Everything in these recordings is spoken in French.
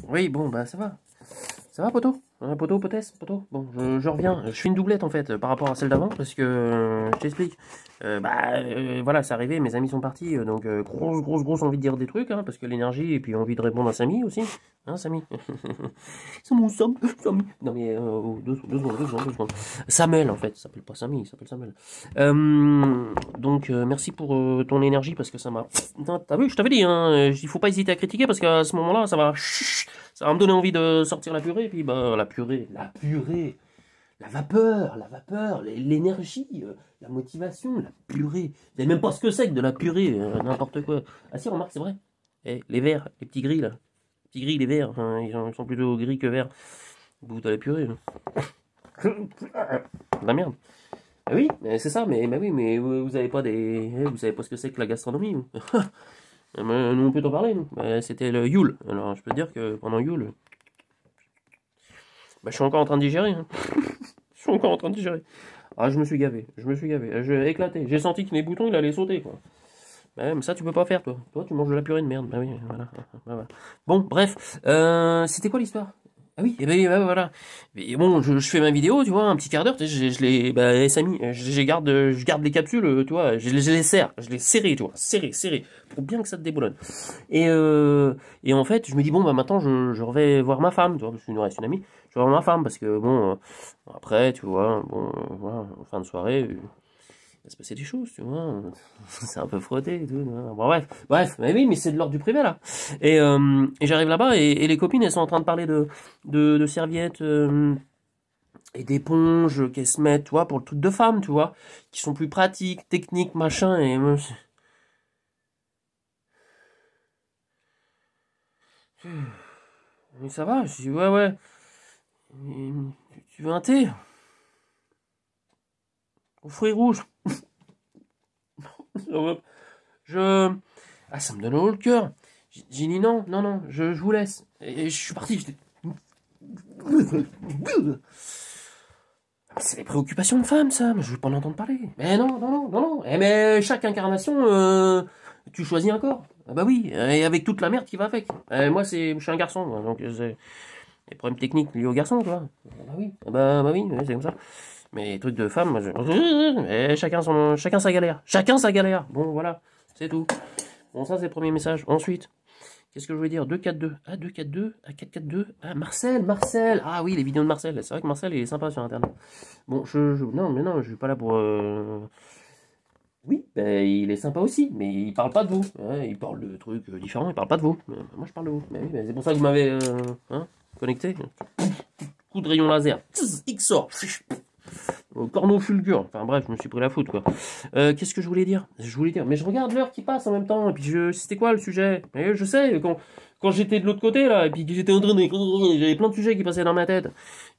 Oui, bon, bah ça va. Ça va, poto? Poto, potesse, poto? Bon, je reviens. Je fais une doublette en fait par rapport à celle d'avant parce que je t'explique. Voilà, c'est arrivé, mes amis sont partis, donc grosse envie de dire des trucs, hein, parce que l'énergie et puis envie de répondre à Samy aussi. Hein, Samy? C'est mon Samy. Non mais deux secondes. Samuel en fait, il s'appelle pas Samy, il s'appelle Samuel. Donc merci pour ton énergie parce que ça m'a. T'as vu, je t'avais dit, hein, il faut pas hésiter à critiquer parce qu'à ce moment-là, ça va me donner envie de sortir la purée, et puis bah la purée, la vapeur, l'énergie, la motivation, la purée. Vous savez même pas ce que c'est que de la purée, n'importe quoi. Ah si, remarque, c'est vrai. Eh, les verts, les petits gris là. Les petits gris, les verts, hein, ils sont plutôt gris que verts. Vous de la purée. La merde. Ah oui, c'est ça, mais oui, mais vous avez pas vous savez pas ce que c'est que la gastronomie. Vous. Nous on peut t'en parler, nous. C'était le Yule. Alors je peux te dire que pendant Yule, bah, je suis encore en train de digérer. Hein. Je suis encore en train de digérer. Ah, je me suis gavé. J'ai éclaté. J'ai senti que mes boutons, il allait sauter, quoi. Bah ouais, mais ça, tu peux pas faire, toi. Toi, tu manges de la purée de merde. Bah oui, voilà. Bah, voilà. Bon, bref. C'était quoi l'histoire? Ah oui, et ben voilà. Et bon, je fais ma vidéo, tu vois, un petit quart d'heure, tu sais, je les, bah, Samy, je garde les capsules, tu vois, je les serre, je les serré, tu vois, serré, pour bien que ça te déboulonne. Et en fait, je me dis, bon, bah, maintenant, je vais voir ma femme, tu vois, parce qu'il nous reste une amie, je vais voir ma femme, parce que, bon, après, tu vois, bon, voilà, en fin de soirée, il va se passer des choses, tu vois, c'est un peu frotté et tout, bon, bref, mais oui, mais c'est de l'ordre du privé, là. Et j'arrive là-bas, et les copines, elles sont en train de parler de serviettes, et d'éponges qu'elles se mettent, tu vois, pour le truc de femme, tu vois, qui sont plus pratiques, techniques, machin, et moi, mais ça va, je dis, ouais, Et, tu veux un thé? Aux fruits rouges? Je... Ah, ça me donne l'eau le cœur. J'ai dit non, je vous laisse. Et je suis parti, c'est les préoccupations de femme, ça, mais je veux pas en entendre parler. Mais non. Eh, mais chaque incarnation, tu choisis un corps. Ah bah oui, et avec toute la merde qui va avec. Moi, je suis un garçon, moi, donc c'est des problèmes techniques liés aux garçons, tu vois. Bah oui, c'est comme ça. Mais les trucs de femme, moi, chacun sa galère. Chacun sa galère. Bon, voilà, c'est tout. Bon, ça, c'est le premier message. Ensuite, qu'est-ce que je voulais dire? 2-4-2. Ah, 2-4-2. Ah, 4-4-2. Ah, Marcel. Ah oui, les vidéos de Marcel. C'est vrai que Marcel, il est sympa sur Internet. Bon, non, je suis pas là pour... Oui, ben, il est sympa aussi, mais il parle pas de vous. Hein, il parle de trucs différents, il parle pas de vous. Moi, je parle de vous. Mais oui, c'est pour ça que vous m'avez hein, connecté. Coup de rayon laser. X sort. Corneau fulgure. Enfin bref, je me suis pris la foudre, quoi. Qu'est-ce que je voulais dire? Mais je regarde l'heure qui passe en même temps. Et puis c'était quoi le sujet? Et je sais, quand j'étais de l'autre côté, là, et puis que j'étais en train de... J'avais plein de sujets qui passaient dans ma tête.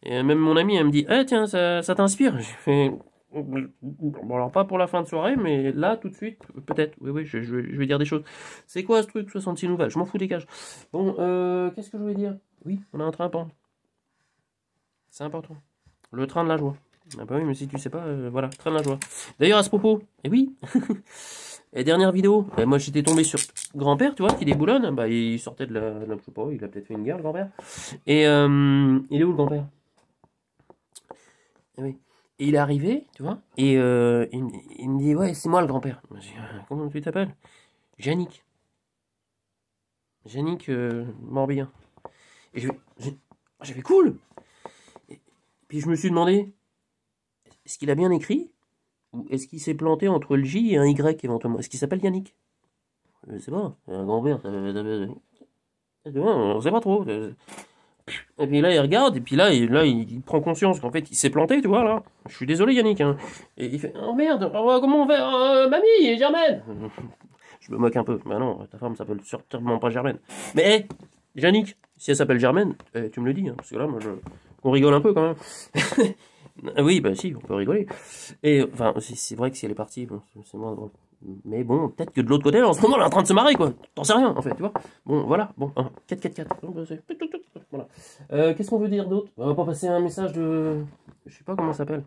Et même mon ami, elle me dit, eh tiens, ça t'inspire? J'ai fait... Bon, alors pas pour la fin de soirée, mais là, tout de suite, peut-être. Oui, je vais dire des choses. C'est quoi ce truc, 66 nouvelles? Je m'en fous des cages. Bon, qu'est-ce que je voulais dire? Oui, on a un train à prendre. C'est important. Le train de la joie. Ah bah oui, mais si tu sais pas, voilà, train de la joie. D'ailleurs, à ce propos, eh oui, et dernière vidéo, moi j'étais tombé sur grand-père, tu vois, qui déboulonne, bah il sortait je sais pas, il a peut-être fait une guerre, le grand-père. Et il est où le grand-père? Eh oui. Et il est arrivé, tu vois, et il me dit, ouais, c'est moi le grand-père. Je dis, comment tu t'appelles? Yannick. Yannick Morbihan. Et j'avais cool. Et puis je me suis demandé, est-ce qu'il a bien écrit? Ou est-ce qu'il s'est planté entre le J et un Y éventuellement? Est-ce qu'il s'appelle Yannick? Je sais pas, un grand-père, on sait pas trop. Et puis là, il regarde, et puis il prend conscience qu'en fait, il s'est planté, tu vois, là. Je suis désolé, Yannick. Hein. Et il fait, oh merde, comment on fait? Mamie, Germaine! Je me moque un peu. Bah non, ta femme s'appelle certainement pas Germaine. Mais, hé, Yannick, si elle s'appelle Germaine, tu me le dis, hein, parce que là, on rigole un peu quand même. Oui, bah si, on peut rigoler. Et enfin, c'est vrai que si elle est partie, bon, c'est moins drôle. Mais bon, peut-être que de l'autre côté, là, en ce moment, elle est en train de se marrer, quoi. T'en sais rien, en fait, tu vois. Bon, voilà, bon, 4-4-4. Donc, voilà. Qu'est-ce qu'on veut dire d'autre? On va pas passer un message de... Je sais pas comment ça s'appelle.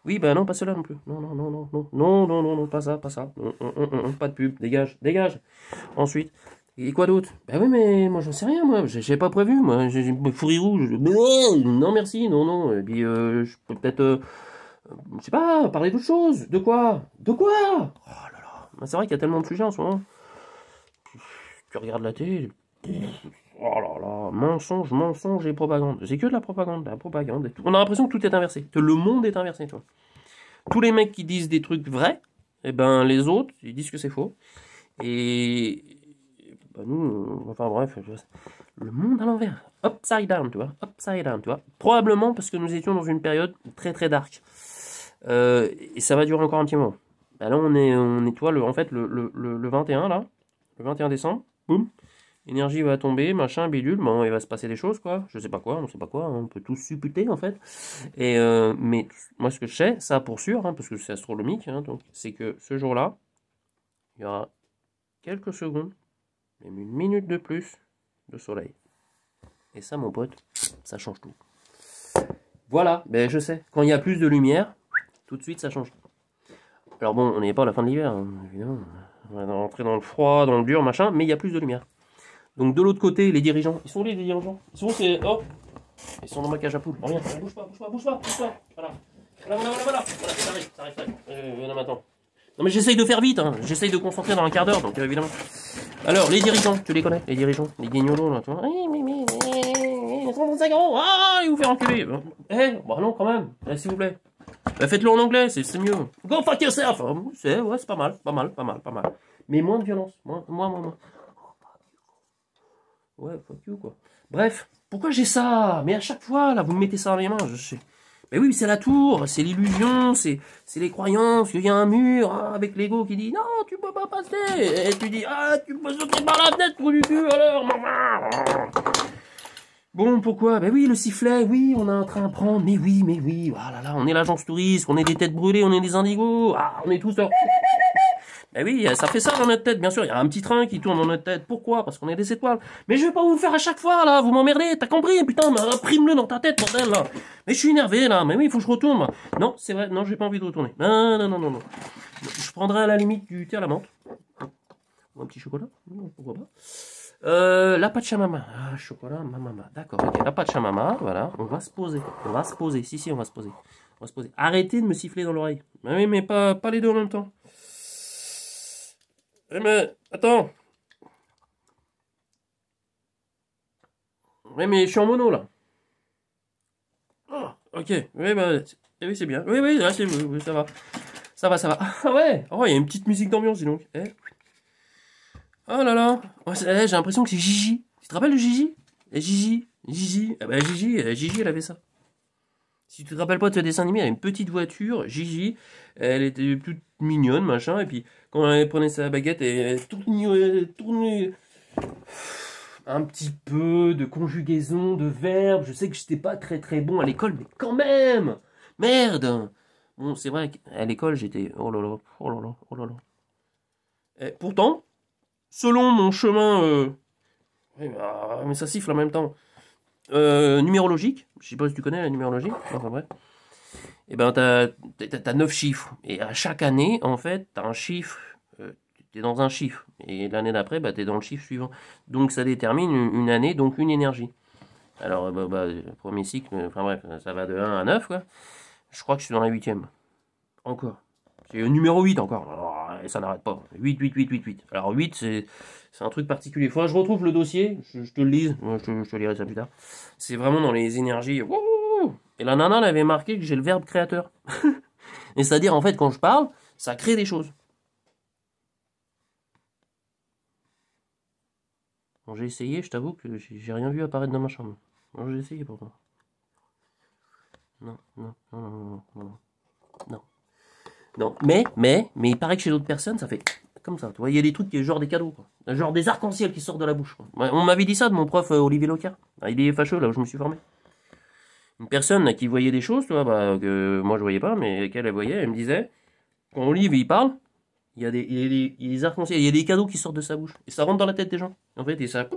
Oui, bah non, pas cela non plus. Non, pas ça. Pas de pub, dégage. Ensuite, Et quoi d'autre? Bah oui, mais moi j'en sais rien, moi. J'ai pas prévu, moi. J'ai fourri rouge. Non, merci, non, non. Et puis, je peux peut-être, je sais pas, parler d'autre chose. De quoi? De quoi? Oh là là. Bah, c'est vrai qu'il y a tellement de sujets en ce moment. Tu regardes la télé. Oh là là. Mensonge, mensonge et propagande. C'est que de la propagande, la propagande. On a l'impression que tout est inversé. Que le monde est inversé, tu vois. Tous les mecs qui disent des trucs vrais, eh ben, les autres, ils disent que c'est faux. Et bah nous, enfin bref, le monde à l'envers, upside down, tu vois, upside down, tu vois. Probablement parce que nous étions dans une période très très dark. Et ça va durer encore un petit moment. Bah là, tu vois, en fait, le 21, là, le 21 décembre, boum, l'énergie va tomber, machin, bidule, bon, il va se passer des choses, quoi. Je sais pas quoi, on sait pas quoi, on peut tous supputer, en fait. Et, mais moi, ce que je sais, ça pour sûr, hein, parce que c'est astronomique, hein, donc, c'est que ce jour-là, il y aura quelques secondes, même une minute de plus de soleil. Et ça, mon pote, ça change tout. Voilà, ben je sais. Quand il y a plus de lumière, tout de suite, ça change. Alors bon, on n'est pas à la fin de l'hiver, hein, évidemment. On va rentrer dans le froid, dans le dur, machin, mais il y a plus de lumière. Donc de l'autre côté, les dirigeants. Ils sont où les dirigeants? Ils sont où, c'est... Oh, ils sont dans ma cage à poules. Reviens, bouge pas, bouge pas, bouge pas, bouge pas. Voilà. Voilà, ça arrive, ça arrive. Là maintenant. Non mais j'essaye de faire vite, hein. J'essaye de concentrer dans un quart d'heure, donc évidemment. Alors, les dirigeants, tu les connais, les dirigeants, les guignolos, là, tu vois. Ah, ils vous faire enculer. Eh, bah non, quand même, s'il vous plaît. Bah, faites-le en anglais, c'est mieux. Go fuck yourself. C'est pas mal, pas mal, pas mal, pas mal. Mais moins de violence, moins. Ouais, fuck you, quoi. Bref, pourquoi j'ai ça? Mais à chaque fois, là, vous me mettez ça dans les mains, je sais. Mais oui, c'est la tour, c'est l'illusion, c'est les croyances, il y a un mur hein, avec l'ego qui dit non, tu peux pas passer. Et tu dis ah, tu peux sauter par la fenêtre, trou du cul, alors. Bon, pourquoi? Ben oui, le sifflet, oui, on a un train à prendre, mais oui, ah là là, on est l'agence touriste, on est des têtes brûlées, on est des indigos, ah, on est tous... Ben oui, ça fait ça dans notre tête, bien sûr, il y a un petit train qui tourne dans notre tête, pourquoi? Parce qu'on est des étoiles. Mais je vais pas vous le faire à chaque fois, là, vous m'emmerdez, t'as compris? Putain, imprime-le dans ta tête, bordel, là. Mais je suis énervé, là, mais oui, il faut que je retourne, moi. Non, c'est vrai, non, j'ai pas envie de retourner. Non. Je prendrai à la limite du thé à la menthe. Ou un petit chocolat, pourquoi pas. La Pachamama. Ah, chocolat, mamama. D'accord, ok. La Pachamama, voilà. On va se poser. Si, on va se poser. Arrêtez de me siffler dans l'oreille. Oui, mais pas les deux en même temps. Eh, mais, attends. Oui, mais je suis en mono, là. Ah, ok. Oui, bah, oui, c'est bien. Oui, là, oui, ça va. Ça va. Ah ouais. Oh, il y a une petite musique d'ambiance, dis donc. Eh. Oh là là. Oh, j'ai l'impression que c'est Gigi. Tu te rappelles de Gigi? Gigi. Ah bah Gigi, elle avait ça. Si tu te rappelles pas de ce dessin animé, elle a une petite voiture, Gigi, elle était toute mignonne, machin, et puis quand elle prenait sa baguette, elle tournait un petit peu de conjugaison, de verbes. Je sais que j'étais pas très très bon à l'école, mais quand même, merde. Bon, c'est vrai qu'à l'école, j'étais, oh là là. Et pourtant, selon mon chemin, mais ça siffle en même temps. Numérologique, je sais pas si tu connais la numérologie, enfin bref. Et ben t'as 9 chiffres. Et à chaque année, en fait, t'as un chiffre, t'es dans un chiffre. Et l'année d'après, bah, t'es dans le chiffre suivant. Donc ça détermine une année, donc une énergie. Alors, premier cycle, enfin bref, ça va de 1 à 9, quoi. Je crois que je suis dans la 8e. Encore. C'est le numéro 8 encore. Oh, et ça n'arrête pas. 8. Alors 8, c'est un truc particulier. Faudra que je retrouve le dossier, je te le lise, je te lirai ça plus tard. C'est vraiment dans les énergies. Et la nana, elle avait marqué que j'ai le verbe créateur. Et c'est-à-dire, en fait, quand je parle, ça crée des choses. Bon, j'ai essayé, je t'avoue que j'ai rien vu apparaître dans ma chambre. Bon, j'ai essayé pourtant. Non. Mais il paraît que chez d'autres personnes, ça fait comme ça. Tu vois, il y a des trucs qui est genre des cadeaux, quoi. Genre des arcs-en-ciel qui sortent de la bouche. Quoi. On m'avait dit ça de mon prof Olivier Loca. Il est fâcheux là où je me suis formé. Une personne là, qui voyait des choses, tu vois, que moi je voyais pas, mais qu'elle voyait, elle me disait, quand Olivier il parle, il y a des arcs-en-ciel, il y a des cadeaux qui sortent de sa bouche. Et ça rentre dans la tête des gens. En fait, et ça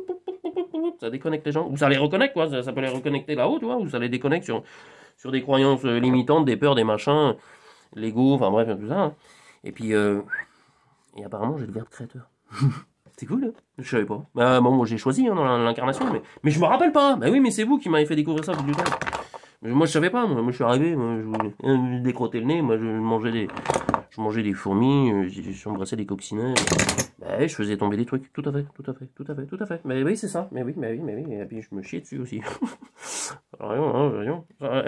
déconnecte les gens. Ou ça les reconnecte, quoi. Ça peut les reconnecter là-haut, tu vois, ou ça les déconnecte sur des croyances limitantes, des peurs, des machins, l'ego, enfin bref, tout ça. Hein. Et puis, et apparemment, j'ai le verbe créateur. C'est cool, hein. Je savais pas. Bah, bon, moi j'ai choisi hein, dans l'incarnation, mais je me rappelle pas. Bah oui, mais c'est vous qui m'avez fait découvrir ça du temps. Moi je savais pas, moi je suis arrivé, moi, je décrottais le nez, moi je mangeais des fourmis, j'embrassais des coccinelles. Bah oui, je faisais tomber des trucs, tout à fait, tout à fait, tout à fait, tout à fait. Mais oui, c'est ça, mais oui, et puis je me chiais dessus aussi. Rien.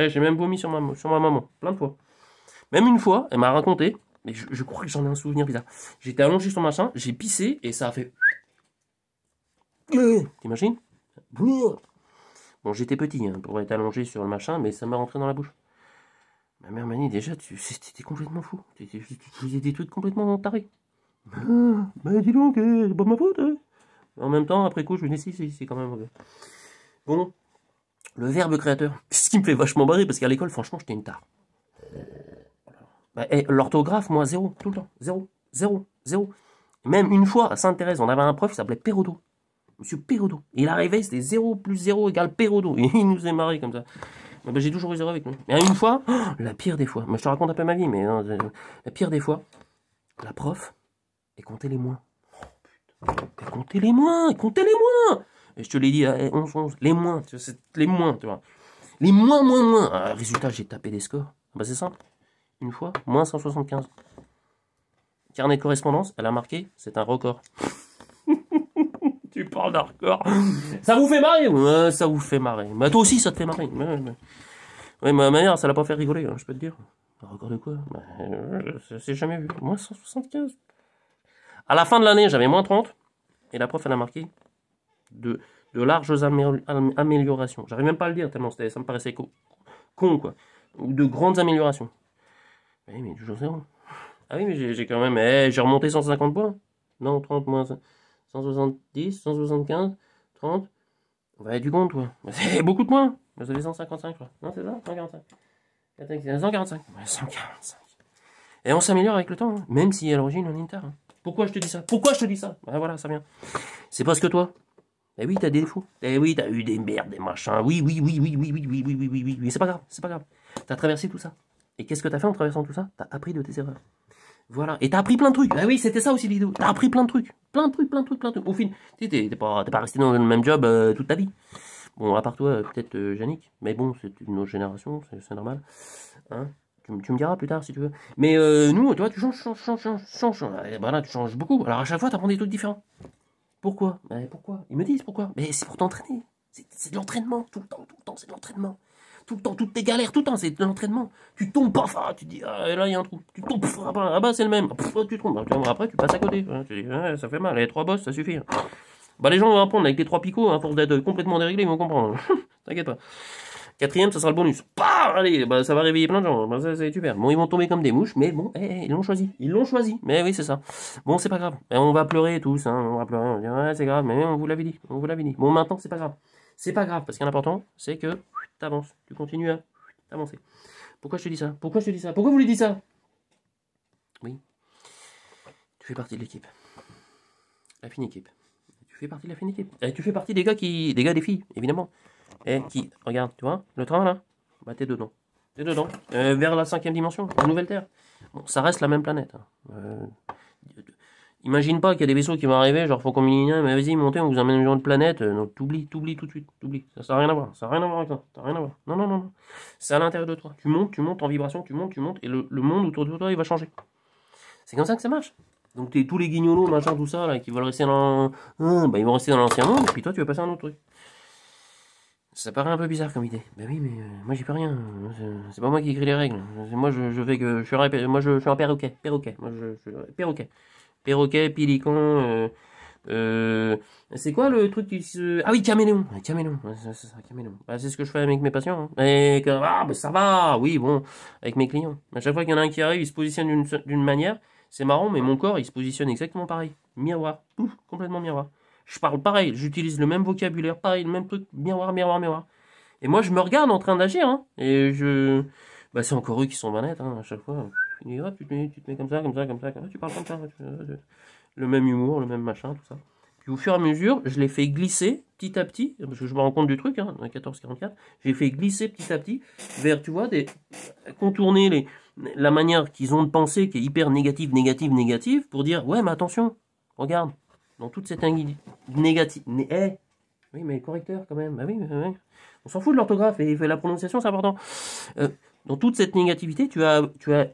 J'ai même vomi sur ma maman, plein de fois. Même une fois, elle m'a raconté, mais je crois que j'en ai un souvenir bizarre. J'étais allongé sur machin, j'ai pissé et ça a fait. T'imagines? Bon, j'étais petit hein, pour être allongé sur le machin, mais ça m'a rentré dans la bouche. Ma mère m'a dit déjà, t'étais complètement fou. Tu faisais des trucs complètement tarés. Bah dis donc, c'est pas ma faute. Hein. En même temps, après coup, je me dis si, c'est quand même mauvais. Bon, le verbe créateur, ce qui me fait vachement barrer, parce qu'à l'école, franchement, j'étais une tare. Bah, l'orthographe, moi, zéro, tout le temps. Zéro. Même une fois, à Sainte-Thérèse, on avait un prof qui s'appelait Perrodo. Monsieur Perrodo. Il arrivait, c'était 0 plus 0 égale Perrodo. Et il nous est marré comme ça. Bah, j'ai toujours eu 0 avec lui. Mais une fois, la pire des fois, moi je te raconte un peu ma vie, mais la pire des fois, la prof, elle comptait les moins. Oh, putain. Elle comptait les moins. Et je te l'ai dit, 11, les moins, tu vois, les moins, tu vois. Les moins. Résultat, j'ai tapé des scores. Bah c'est simple. Une fois, moins 175. Carnet de correspondance, elle a marqué, c'est un record. Tu parles d'un record. Ça vous fait marrer? Ouais, ça vous fait marrer. Mais toi aussi, ça te fait marrer. Ouais, ma mère, ça l'a pas fait rigoler, hein, je peux te dire. Un record de quoi? Je sais jamais vu. Moins 175. À la fin de l'année, j'avais moins 30. Et la prof, elle a marqué de larges améliorations. J'arrive même pas à le dire tellement ça me paraissait con, quoi. Ou de grandes améliorations. Oui, mais toujours zéro. Ah oui, mais j'ai quand même... j'ai remonté 150 points. Non, 30 moins 170, 175, 30. Ouais, du compte, toi. C'est beaucoup de points. Vous avez 155, je crois. Non, c'est ça? 145. 145. Ouais, 145. Et on s'améliore avec le temps, hein. Même si à l'origine on est une tare. Hein. Pourquoi je te dis ça? Ouais, voilà, ça vient. C'est parce que toi. Eh oui, t'as des défauts. Eh oui, t'as eu des merdes, des machins. Oui. Mais c'est pas grave. T'as traversé tout ça. Et qu'est-ce que t'as fait en traversant tout ça? T'as appris de tes erreurs. Voilà. Et t'as appris plein de trucs. Ah oui, c'était ça aussi l'idée. T'as appris plein de trucs. Plein de trucs. Au final, t'es pas resté dans le même job toute ta vie. Bon, à part toi, peut-être Yannick. Mais bon, c'est une autre génération, c'est normal. Hein, tu me diras plus tard si tu veux. Mais nous, tu vois, tu changes. Voilà, tu changes beaucoup. Alors à chaque fois, tu apprends des trucs différents. Pourquoi? Pourquoi? Ils me disent pourquoi. Mais c'est pour t'entraîner. C'est de l'entraînement. Tout le temps, c'est de l'entraînement. Tout le temps, toutes tes galères, tout le temps, c'est de l'entraînement. Tu tombes pas, tu dis, ah, là, il y a un trou. Tu tombes, ah bah, c'est le même. Tu tombes. Après, tu passes à côté. Tu dis, ça fait mal. Les 3 bosses, ça suffit. Bah, les gens vont apprendre avec les 3 picots, à force d'être complètement déréglés, ils vont comprendre. T'inquiète pas. 4e, ça sera le bonus. Bah, allez, bah, ça va réveiller plein de gens. Bah, ça, c'est super. Bon, ils vont tomber comme des mouches, mais bon, ils l'ont choisi. Mais oui, c'est ça. Bon, c'est pas grave. Et on va pleurer tous, hein. On va pleurer. On va dire, ouais, c'est grave, mais on vous l'avait dit. Bon, maintenant, c'est pas grave. C'est pas grave, parce qu'il y a l'important, c'est que t'avances. Tu continues à avancer. Pourquoi je te dis ça? Pourquoi vous lui dites ça? Oui. Tu fais partie de l'équipe. La fine équipe. Tu fais partie de la fine équipe. Et tu fais partie des gars, des filles, évidemment. Et qui, regarde, tu vois, le train là, bah t'es dedans. Vers la 5e dimension, la nouvelle Terre. Bon, ça reste la même planète. Hein. Imagine pas qu'il y a des vaisseaux qui vont arriver, genre faut qu'on mais vas-y, montez, on vous emmène sur une planète. Non, t'oublies tout de suite, t'oublies. Ça n'a rien à voir, avec ça. Ça n'a rien à voir. Non. C'est à l'intérieur de toi. Tu montes en vibration, tu montes, et le monde autour de toi, il va changer. C'est comme ça que ça marche. Donc tous les guignolos, machin, tout ça, là, qui veulent rester dans... ils vont rester dans l'ancien monde, et puis toi, tu vas passer à un autre truc. Ça paraît un peu bizarre comme idée. Ben oui, mais moi j'y peux rien. C'est pas moi qui écris les règles. Moi je fais que je suis un perroquet. Moi je suis perroquet. Perroquet, pélican. C'est quoi le truc qui se... Ah oui, caméléon. Caméléon. C'est ça, caméléon. Bah, c'est ce que je fais avec mes patients. Hein. Et que, bah ça va. Oui, bon, avec mes clients. À chaque fois qu'il y en a un qui arrive, il se positionne d'une manière. C'est marrant, mais mon corps, il se positionne exactement pareil. Miroir. Pouf, complètement miroir. Je parle pareil, j'utilise le même vocabulaire, pareil, le même truc, miroir. Et moi, je me regarde en train d'agir, hein, et bah, c'est encore eux qui sont manettes, hein, à chaque fois. Tu te mets comme ça, tu parles comme ça, le même humour, le même machin, tout ça. Puis au fur et à mesure, je les fais glisser petit à petit, parce que je me rends compte du truc, hein, dans 1444, j'ai fait glisser petit à petit vers, tu vois, contourner la manière qu'ils ont de penser qui est hyper négative, pour dire, ouais, mais attention, regarde. dans toute cette négative... oui, mais correcteur quand même. Bah oui, oui. On s'en fout de l'orthographe et la prononciation, c'est important. Dans toute cette négativité, tu as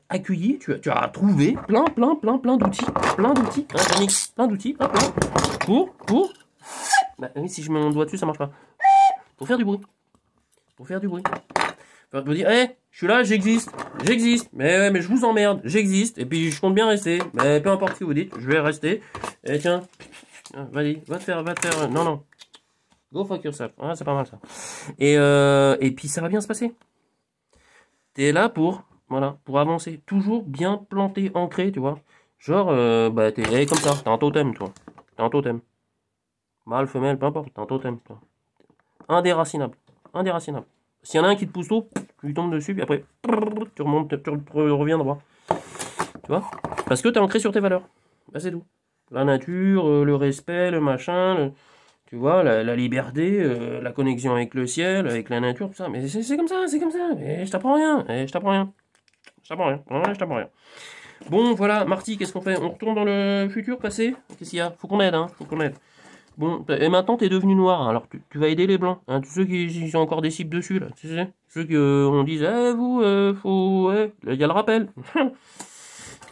accueilli, tu as trouvé plein d'outils. Plein d'outils, hein, Yannick, plein d'outils, hop, là, pour... Bah oui, si je mets mon doigt dessus, ça marche pas. Pour faire du bruit. Pour faire du bruit. Pour dire, je suis là, j'existe. Mais je vous emmerde, j'existe. Et puis je compte bien rester. Mais peu importe ce que vous dites, je vais rester. Et tiens, vas-y, va te faire. Non. Go fuck yourself. Ah, c'est pas mal ça. Et puis ça va bien se passer. T'es là pour avancer. Toujours bien planté, ancré, tu vois. Genre, t'es comme ça. T'as un totem, toi. T'as un totem. Mâle, femelle, peu importe. T'as un totem, toi. Indéracinable. S'il y en a un qui te pousse tôt, tu lui tombes dessus, puis après, tu remontes, tu reviens droit. Tu vois? Parce que t'es ancré sur tes valeurs. Bah, c'est tout. La nature, le respect, le machin, tu vois, la liberté, la connexion avec le ciel, avec la nature, tout ça. Mais c'est comme ça. Et je t'apprends rien. Bon, voilà, Marty, qu'est-ce qu'on fait? On retourne dans le futur, passé? Qu'est-ce qu'il y a? Faut qu'on aide. Bon, et maintenant t'es devenu noir, alors tu vas aider les blancs, hein, tous ceux qui ont encore des cibles dessus, là, tu sais, ceux qui on dit, il y a le rappel.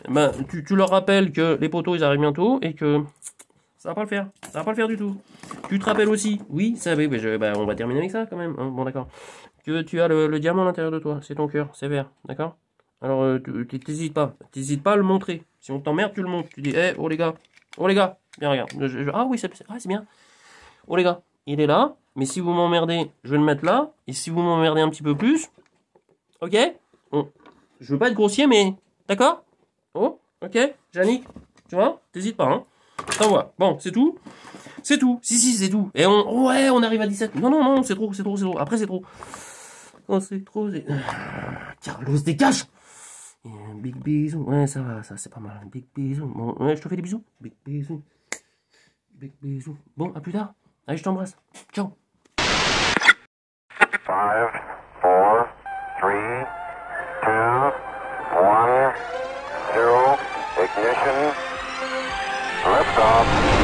Ben, tu leur rappelles que les poteaux ils arrivent bientôt et que ça va pas le faire du tout. Tu te rappelles aussi, oui, ça va, on va terminer avec ça quand même, hein, bon d'accord, que tu as le diamant à l'intérieur de toi, c'est ton cœur, c'est vert, d'accord? Alors t'hésites pas à le montrer, si on t'emmerde tu le montres, tu dis, oh les gars, bien regarde, ah oui c'est bien, oh les gars, il est là, mais si vous m'emmerdez, je vais le mettre là, et si vous m'emmerdez un petit peu plus, ok, bon, je veux pas être grossier mais, d'accord? Oh, ok, Yannick, tu vois, t'hésites pas, hein, t'envoies, bon, c'est tout, si, c'est tout, et on arrive à 17, non, c'est trop, après c'est trop, oh c'est trop, Carlos, dégage! Big bisous, ouais ça va, ça c'est pas mal, big bisous, bon, ouais je te fais des bisous, big bisous, bon à plus tard, allez je t'embrasse, ciao. 5, 4, 3, 2, 1, 0, ignition, lift off.